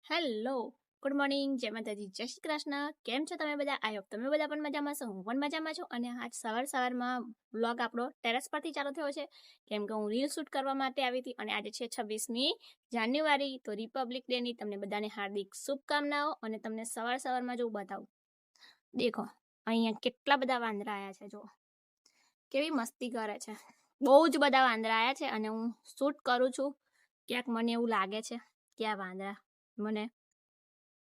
Hello, good morning, જય માતાજી, જય શ્રી કૃષ્ણ. કેમ છો તમે બધા? આઈ હોપ તમે બધા પણ મજામાં છો. હું પણ મજામાં છું. અને આજ સવારમાં વ્લોગ આપણો ટેરેસ પરથી ચાલુ થયો છે, કેમ કે હું રીલ શૂટ કરવા માટે આવી હતી. અને આજે છે 26મી જાન્યુઆરી, તો રિપબ્લિક ડેની તમને બધાને હાર્દિક શુભકામનાઓ. અને તમને સવારમાં જો બતાવું, દેખો અહીંયા કેટલા બધા વાંદરા આવ્યા છે. જો કેવી મસ્તી કરે છે. બહુ જ બધા વાંદરા આવ્યા છે અને હું શૂટ કરું છું. ક્યાંક મને એવું લાગે છે કે આ વાંદરા મને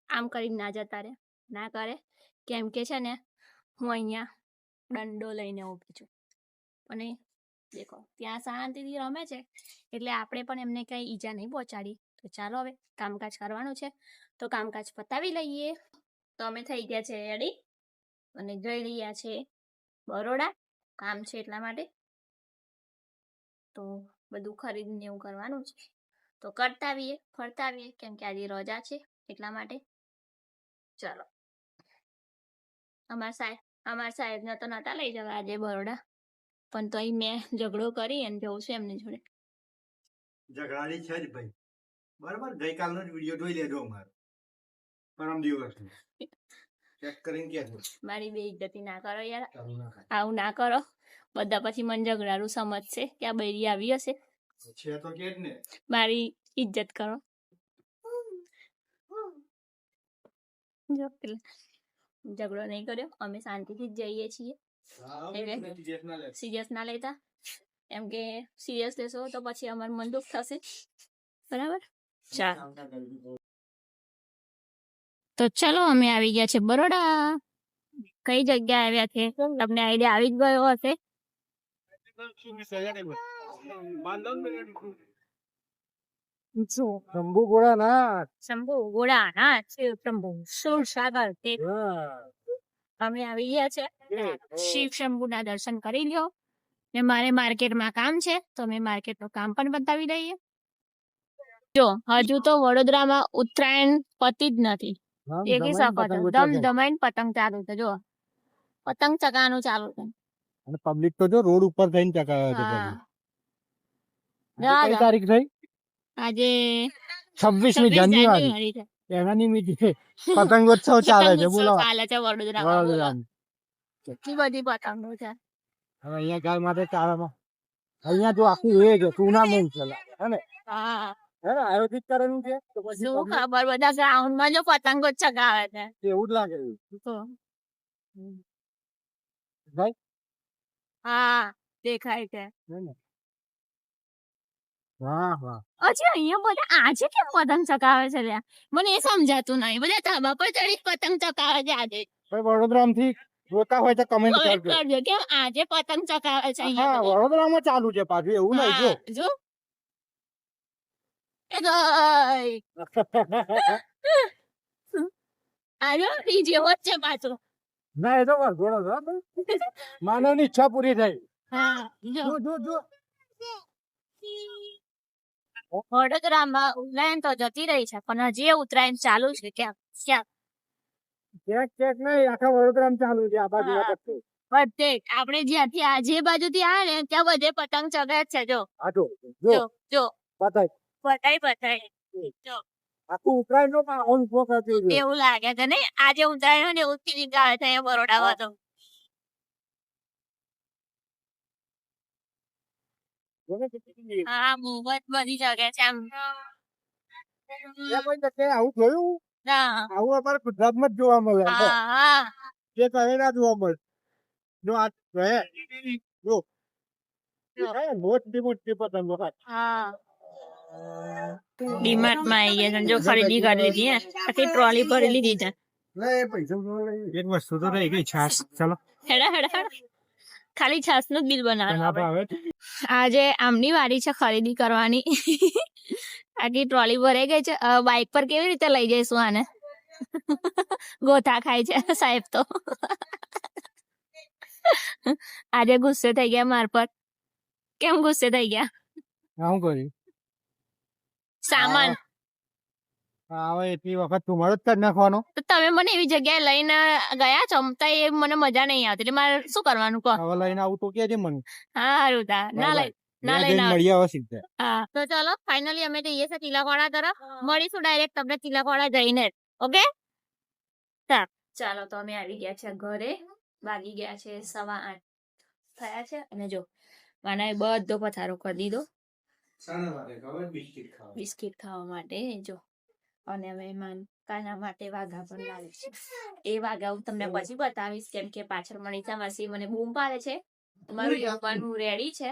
આમ કરીને ના જતા રહે, ના કરે, કેમ કે છે ને હું અહીંયા દંડો લઈને ઊભી છું. અને દેખો ત્યાં શાંતિથી રમે છે, એટલે આપણે પણ એમને કંઈ ઈજા નહીં પહોંચાડી. તો ચાલો હવે કામકાજ કરવાનું છે, તો કામકાજ પતાવી લઈએ. તો અમે થઈ ગયા છે રેડી અને જઈ રહ્યા છે બરોડા. કામ છે એટલા માટે, તો બધું ખરીદને એવું કરવાનું છે. તો કરતા આવીએ, ફરતા આવીએ, કેમ કે આજે રજા છે એટલા માટે. ચાલો, અમારા સાહેબને તો નતા લઈ જવા આજે બરોડા, પણ તો અહીં મેં ઝઘડો કરી અને જવું છે એમની જોડે. ઝઘડાની છે જ ભાઈ, બરાબર. ગઈકાલનો જ વિડીયો જોઈ લેજો અમારો, પરમ દિવસનો. ચેક કરીને કહેજો. મારી બેઇજ્જતી ના કરો યાર, આવું ના કરો. બધા પછી મને ઝઘડાનું સમજશે કે આ બૈરી આવી હશે. છે તો કે જ ને, મારી ઇજ્જત કરો. જો પેલા ઝઘડો નહીં કર્યો, અમે શાંતિથી જ જઈએ છીએ. સિરિયસ ના લેતા, એમ કે સિરિયસ લેશો તો પછી અમારું મન દુઃખ થશે, બરાબર. ચાલો, તો ચલો અમે આવી ગયા છે બરોડા. કઈ જગ્યા આવ્યા છે તમને આઈડિયા આવી જ ગયો હશે. શંભુ ગોળાનાથ, શંભુ ગોળાનાથ, શિવ શંભુ સુરસાગર તે અમે આવી ગયા છે. શિવ શંભુના દર્શન કરી લ્યો. ને મારે માર્કેટમાં કામ છે, તો અમે માર્કેટનું કામ પણ બતાવી દઈએ. જો હજુ તો વડોદરામાં ઉત્તરાયણ પતી જ નથી. દેખી શકો છો ધમધમાઈને પતંગ ચાલુ છે. જો પતંગ ચગાવવાનું ચાલુ છે. અને પબ્લિક તો જો રોડ ઉપર થઈને ચકાવે છે. હા. કઈ તારીખ થઈ? આજે 26મી જાન્યુઆરી છે. એના નિમિત્તે પતંગોત્સવ ચાલે છે. બોલો, ચાલે છે વડોદરામાં. કેટલી બધી પતંગો છે. હવે અહીંયા ગાય માટે ચાલમાં અહીંયા તો આખું એ છે ટુર્નામેન્ટ છે, હે ને? હા, હે ને, આયોજિત કરેલું છે. તો પછી શું ખબર, બધા ગ્રાઉન્ડમાં જો પતંગો ચગાવે છે. એવું જ લાગે તો ભાઈ. હા, દેખાય છે. વાહ વાહ. અચ્છા, અહીંયા બધા આજે કેમ પતંગ ચગાવે છે લ્યા? મને એ સમજાતું નહીં. બધા ધાબા પર ચડી પતંગ ચગાવે છે આજે. વડોદરામાંથી જોતા હોય તો કમેન્ટ કરજો કેમ આજે પતંગ ચગાવે છે હા, અહીંયા. વડોદરામાં ચાલુ છે પાછું, એવું નહીં. જો એ ગઈ આજો ડીજે વચ્ચે પાછો. ના, એ તો વરઘોડો છે. માનવની ઈચ્છા પૂરી થઈ. હા, જો જો વડોદરામાં ઉત્તરાયણ તો જતી રહી છે, પણ હજી ઉત્તરાયણ ચાલુ છે. ક્યાંક ક્યાંક નહીં, આખા વડોદરામાં ચાલુ છે. આ બાજુ બધે આપણે જ્યાંથી આ જે બાજુથી આવે ને ત્યાં બધે પતંગ ચગે છે. જો જો બતાય જો આખું ઉત્તરાયણ નો માહોલ એવું લાગે છે ને આજે ઉત્તરાયણ ને એવું ફીલિંગ આવે છે અહીંયા બરોડામાં તો. હા, બહુ જ બધી જગ્યા છે આમ. આવું જોયું? આવું અમારે ગુજરાતમાં જ જોવા મળે. જે કહે ના જોવા મળે. જો આ મોટી પતંગો. હા, ડીમાર્ટ માં આવી ગયા જો ખરીદી કરી લીધી. આખી ટ્રોલી ભરી લીધી છે. એક વસ્તુ તો રહી ગઈ, છાસ. ચલો હેડા ખાલી છાસ નું બિલ બનાવે. આજે આમની વારી છે ખરીદી કરવાની. આખી ટ્રોલી ભરાઈ ગઈ છે. બાઇક પર કેવી રીતે લઈ જઈશું આને? ગોથા ખાય છે સાહેબ તો. આજે ગુસ્સે થઈ ગયા માર પર. કેમ ગુસ્સે થઈ ગયા? શું કર્યું? સામાન એટલી વખત તું મળે જ કરી નાખવાનો. તો તમે મને એવી જગ્યાએ લઈને ગયા છો તો એ મને મજા નહીં આવતી, એટલે મારે શું કરવાનું કહો? હવે લઈને આવું તો કે મને. હા, હારું તા ના લઈને મળી આવો સીધા. હા તો ચલો ફાઇનલી અમે જઈએ છીએ તિલકવાડા તરફ. મળીશું ડાયરેક્ટ તમને તિલકવાડા જઈને. ઓકે ચાલો તો અમે આવી ગયા છે ઘરે. વાગી ગયા છે 8:15 થયા છે અને જો માનાએ બધો પથારો કરી દીધો બિસ્કિટ ખાવા માટે. જો અને અમે કાના માટે વાઘા પણ લાવી છે. એ વાઘા હું તમને પછી બતાવીશ કેમ કે પાછળ મનીષા માસી મને બૂમ પાડે છે. તમારું જમવાનું રેડી છે.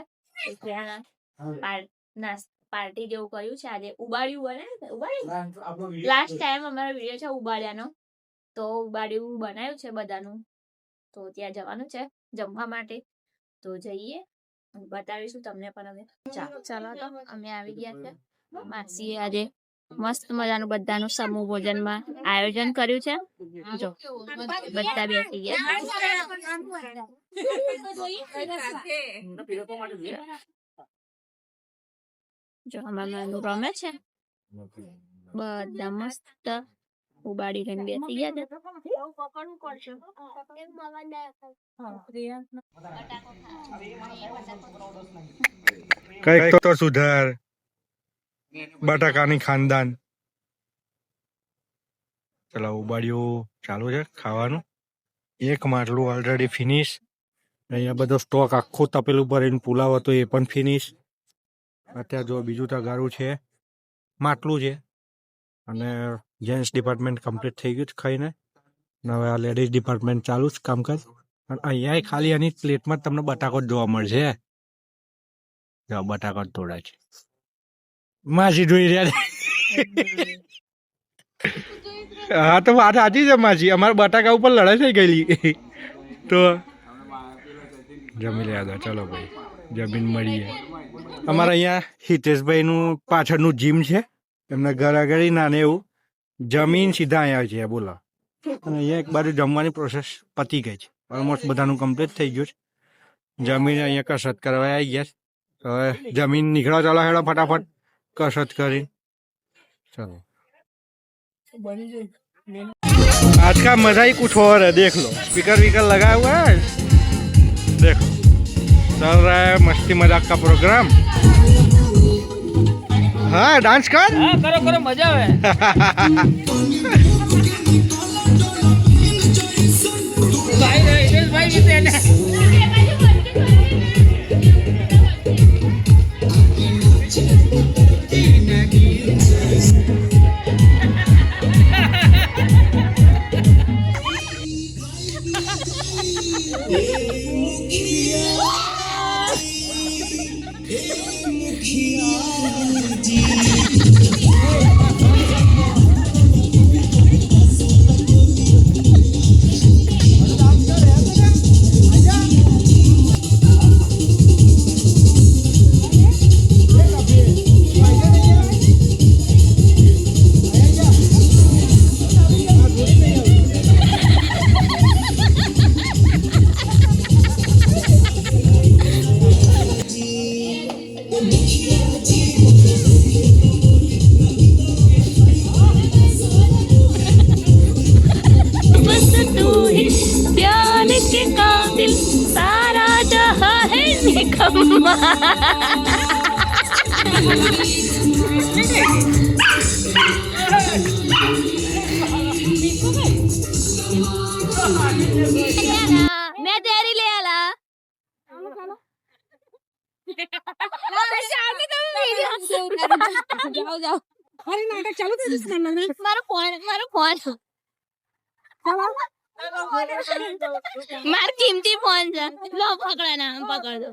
પાર્ટી જેવું કર્યું છે આજે. ઉબાડ્યું બને લાસ્ટ ટાઈમ અમારો વિડીયો છે ઉબાડ્યાનો, તો ઉબાડ્યું બનાવ્યું છે બધાનું. તો ત્યાં જવાનું છે જમવા માટે. તો જઈએ બતાવીશું તમને પણ અમે. ચાલો તો અમે આવી ગયા છે. માસીએ આજે મસ્ત મજાનું બધાનું સમૂહ ભોજનમાં આયોજન કર્યું છે. જો બધા બેસી ગયા. જો અમારું રમે છે બધા મસ્ત ઉબાડી લઈને બેસી ગયા છે. કઈક તો સુધાર બટાકાની ખાનદાન. ચલો ઉબાડિયું ચાલુ છે ખાવાનું. એક માટલું ઓલરેડી ફિનિશ. અહીંયા બધો સ્ટોક આખું તપેલું ભરીને પુલાવ હતો એ પણ ફિનિશ. અત્યારે જો બીજું તગારું છે, માટલું છે અને જેન્ટ્સ ડિપાર્ટમેન્ટ કમ્પ્લીટ થઈ ગયું છે ખાઈને. હવે આ લેડીઝ ડિપાર્ટમેન્ટ ચાલુ જ કામકાજ. અને અહીંયા ખાલી આની પ્લેટમાં જ તમને બટાકો જ જોવા મળશે. જો બટાકો જ તોડે છે. માસી જોઈ રહ્યા. હા તો વાત સાચી છે માસી. અમારા બટાકા ઉપર લડાઈ થઈ ગયેલી તો જમી લે. ચલો ભાઈ જમીન મળીએ. અમારે અહીંયા હિતેશભાઈનું પાછળનું જીમ છે. એમના ઘર આગળ નાને એવું જમીન સીધા અહીંયા છે. બોલો અને અહીંયા એક બાજુ જમવાની પ્રોસેસ પતી ગઈ છે. ઓલમોસ્ટ બધાનું કમ્પ્લીટ થઈ ગયું છે. જમીન અહીંયા કસરત કરવા આવી ગયા છે. હવે જમીન નીકળો. ચાલો હેડો ફટાફટ कसरत करी. चलो आज का मजा ही कुछ और है. देख लो स्पीकर वीकर लगा हुआ है. देखो चल रहा है मस्ती मजाक का प्रोग्राम. हाँ डांस कर. हाँ करो करो मजा आवे. मैं तेरी ले आला जाओ जाओ. अरे नाटक चालू थे जिस करना में मारो फोन मार कीमती फोन છે. લો પકડા ના પકડ દો.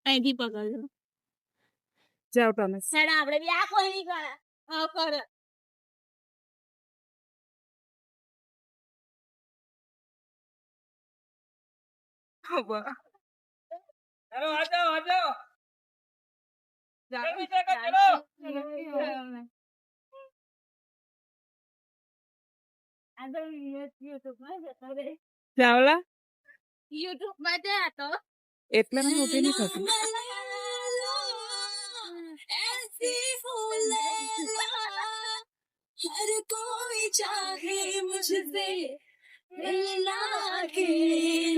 અહીંથી પકડ દો. જાવ તમે સેડા આપણે બી આ કોઈ નહીં કરે. હા કરે. हेलो आ जाओ जल्दी से चलो. अगर YouTube માં જતો રે ચાવલા YouTube માં જા તો એટલે મને ઉભી નહીં થતી. हर कोई चाहे मुझसे मिलना के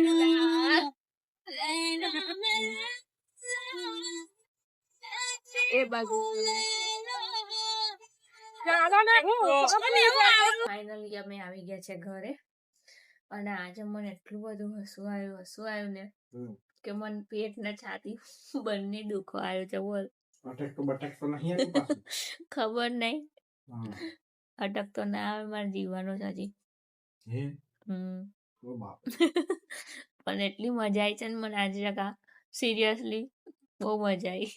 ना रहना એ બાજુ ફાઇનલી અમે આવી ગયા છે ઘરે અને આજે મને એટલું બધું હસવું આવ્યું ને કે મને પેટ ને છાતી બંને દુખો આવ્યો છે બોલ બટક તો નહીં આવ્યું પાછું. ખબર નહીં હા. અટક તો ના આવે મારે જીવવાનો છે હજી હે? હમ ઓ બાપ. પણ એટલી મજા આવી છે ને મને આજે જગા સિરિયસલી બહુ મજા આવી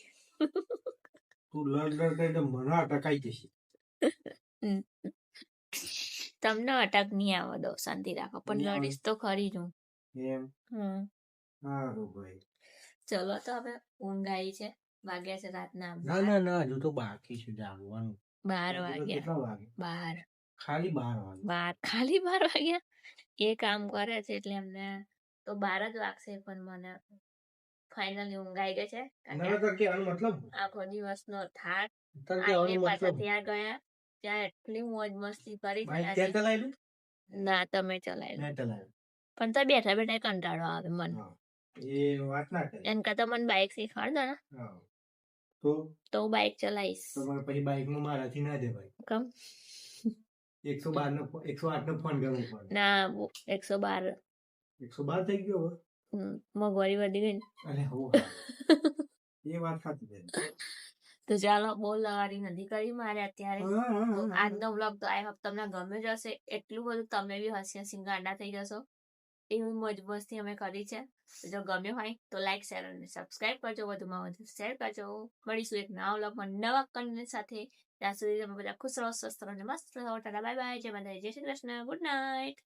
તું લડ લડ મને અટકાઈ જશે. તમને અટક નહીં આવે દો શાંતિ રાખો પણ નહીં આવે. લડીશ તો ખરી જ હું એમ હમ સારું ભાઈ. ચલો તો હવે ઊંઘ આવી છે વાગ્યા છે રાતના ના હજુ તો બાકી છે જાગવાનું. 12 વાગ્યા કેટલા વાગે? 12 ખાલી 12 વાગે. ખાલી 12 વાગ્યા એ કામ કરે છે એટલે એમને તો 12 જ વાગશે પણ મને ફાઇનલી ઊંઘ આવી ગઈ છે ના તો કહેવાનો મતલબ આખો દિવસનો થાક તાર આઈને કહેવાનો પાછા મતલબ ત્યાં ગયા ત્યાં એટલી મોજ મસ્તી કરી બાઈક ત્યાંથી. ત્યાં ચલાવેલું? ના તમે ચલાવી મેં ચલાવેલું. પણ તો બેઠા બેઠા કંટાળો આવે મને હા. એ વાત ના કરે. એમ કરતા મને બાઇક શીખવાડ દો ને હા. તો હું બાઇક ચલાવીશ તમારે પછી બાઈકમાં મારાથી ના દેવાય. કમ 112 નો 108 નો ફોન કરવો પડે. ના 112 112 થઈ ગયો હવે? મોંઘવારી વધી ગઈ ને અરે હો એ વાત સાચી છે. તો ચાલો બહુ લવારી નથી કરી મારે અત્યારે હા, હા, તો હા. આજનો વ્લોગ તો આઈ હોપ તમને ગમ્યો જ હશે એટલું બધું તમે બી હસી હસી ગાંડા થઈ જશો એવી મોજ મસ્તી અમે કરી છે તો જો ગમ્યો હોય તો લાઈક શેર અને સબસ્ક્રાઇબ કરજો વધુમાં વધુ શેર કરજો મળીશું એક નવા વ્લોગમાં નવા કન્ટેન્ટ સાથે ત્યાં સુધી તમે બધા ખુશ રહો સ્વસ્થ રહો અને મસ્ત રહો ટાટા બાય બાય જય માતાજી જય શ્રી કૃષ્ણ ગુડ નાઇટ